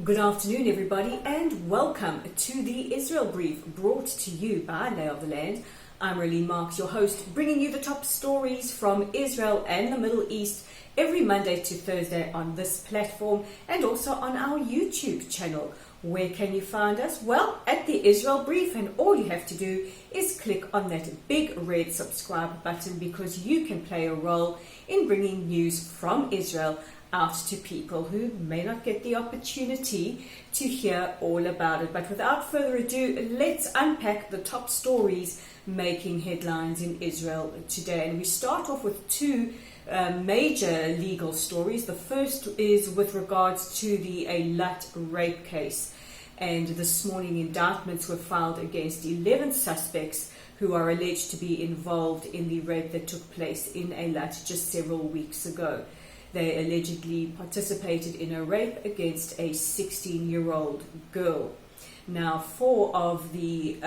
Good afternoon, everybody, and welcome to the Israel Brief, brought to you by Lay of the Land. I'm Raylene Marks, your host, bringing you the top stories from Israel and the Middle East every Monday to Thursday on this platform and also on our YouTube channel. Where can you find us? Well, at the Israel Brief, and all you have to do is click on that big red subscribe button because you can play a role in bringing news from Israel out to people who may not get the opportunity to hear all about it. But without further ado, let's unpack the top stories making headlines in Israel today. And we start off with two major legal stories. The first is with regards to the Eilat rape case. And this morning, indictments were filed against 11 suspects who are alleged to be involved in the rape that took place in Eilat just several weeks ago. They allegedly participated in a rape against a 16-year-old girl. Now, 4 of the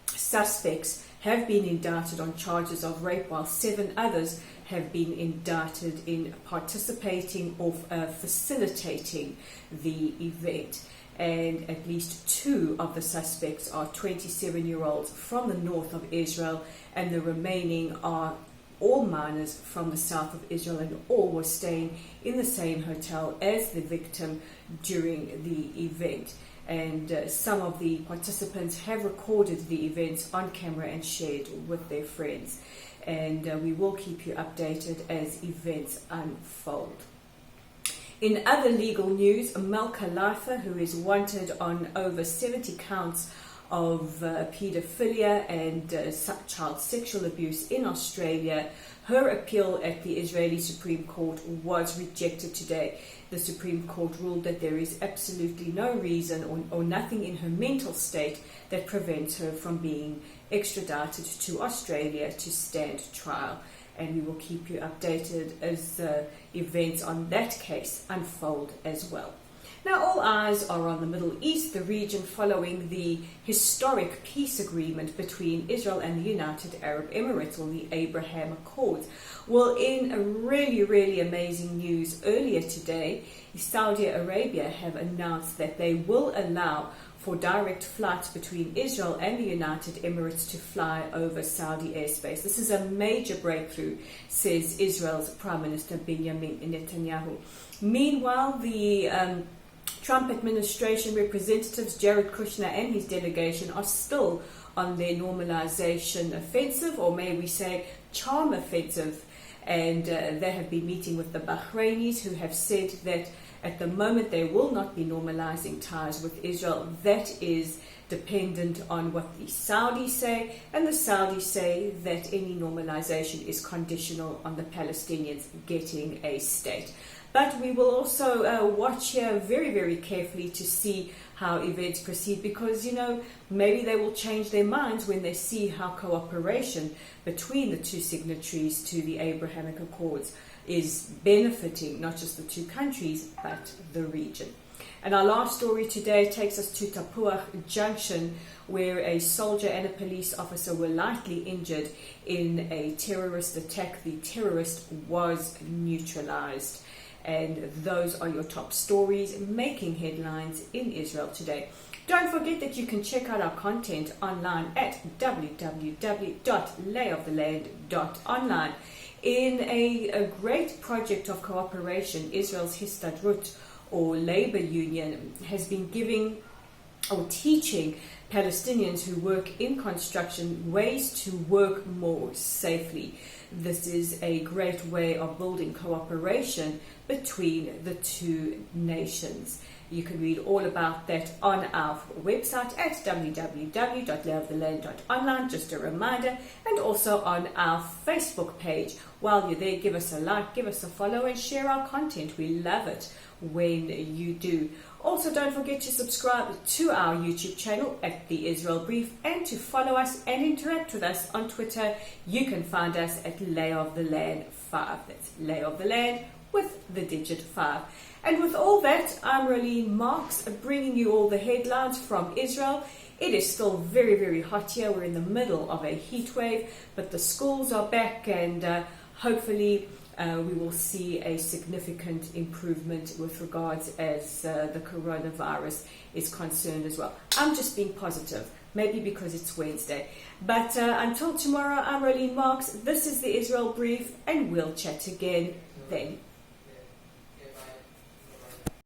suspects have been indicted on charges of rape, while 7 others have been indicted in participating or facilitating the event. And at least 2 of the suspects are 27-year-olds from the north of Israel, and the remaining are all minors from the south of Israel, and all were staying in the same hotel as the victim during the event. And some of the participants have recorded the events on camera and shared with their friends. And we will keep you updated as events unfold. In other legal news, Malka Leifer, who is wanted on over 70 counts of paedophilia and child sexual abuse in Australia, her appeal at the Israeli Supreme Court was rejected today. The Supreme Court ruled that there is absolutely no reason or nothing in her mental state that prevents her from being extradited to Australia to stand trial. And we will keep you updated as events on that case unfold as well. Now, all eyes are on the Middle East, the region following the historic peace agreement between Israel and the United Arab Emirates, or the Abraham Accords. Well, in a really amazing news earlier today, Saudi Arabia have announced that they will allow for direct flights between Israel and the United Emirates to fly over Saudi airspace. This is a major breakthrough, says Israel's Prime Minister Benjamin Netanyahu. Meanwhile, the Trump administration representatives Jared Kushner and his delegation are still on their normalization offensive, or may we say charm offensive, and they have been meeting with the Bahrainis, who have said that at the moment they will not be normalizing ties with Israel. That is dependent on what the Saudis say, and the Saudis say that any normalization is conditional on the Palestinians getting a state. But we will also watch here very carefully to see how events proceed, because, maybe they will change their minds when they see how cooperation between the two signatories to the Abrahamic Accords is benefiting not just the two countries, but the region. And our last story today takes us to Tapuah junction, where a soldier and a police officer were lightly injured in a terrorist attack. The terrorist was neutralized. And those are your top stories making headlines in Israel today. Don't forget that you can check out our content online at www.layoftheland.online. In a great project of cooperation, Israel's Histadrut, or labor union, has been giving or teaching Palestinians who work in construction ways to work more safely. This is a great way of building cooperation between the two nations. You can read all about that on our website at www.layoftheland.online, just a reminder, and also on our Facebook page. While you're there, give us a like, give us a follow, and share our content. We love it when you do. Also, don't forget to subscribe to our YouTube channel at The Israel Brief, and to follow us and interact with us on Twitter. You can find us at Lay of the Land 5. That's Lay of the Land with the digit 5. And with all that, I'm Raylene Marks, bringing you all the headlines from Israel. It is still very hot here. We're in the middle of a heat wave, but the schools are back, and hopefully we will see a significant improvement with regards as the coronavirus is concerned as well. I'm just being positive, maybe because it's Wednesday. But until tomorrow, I'm Rolene Marks. This is the Israel Brief, and we'll chat again then.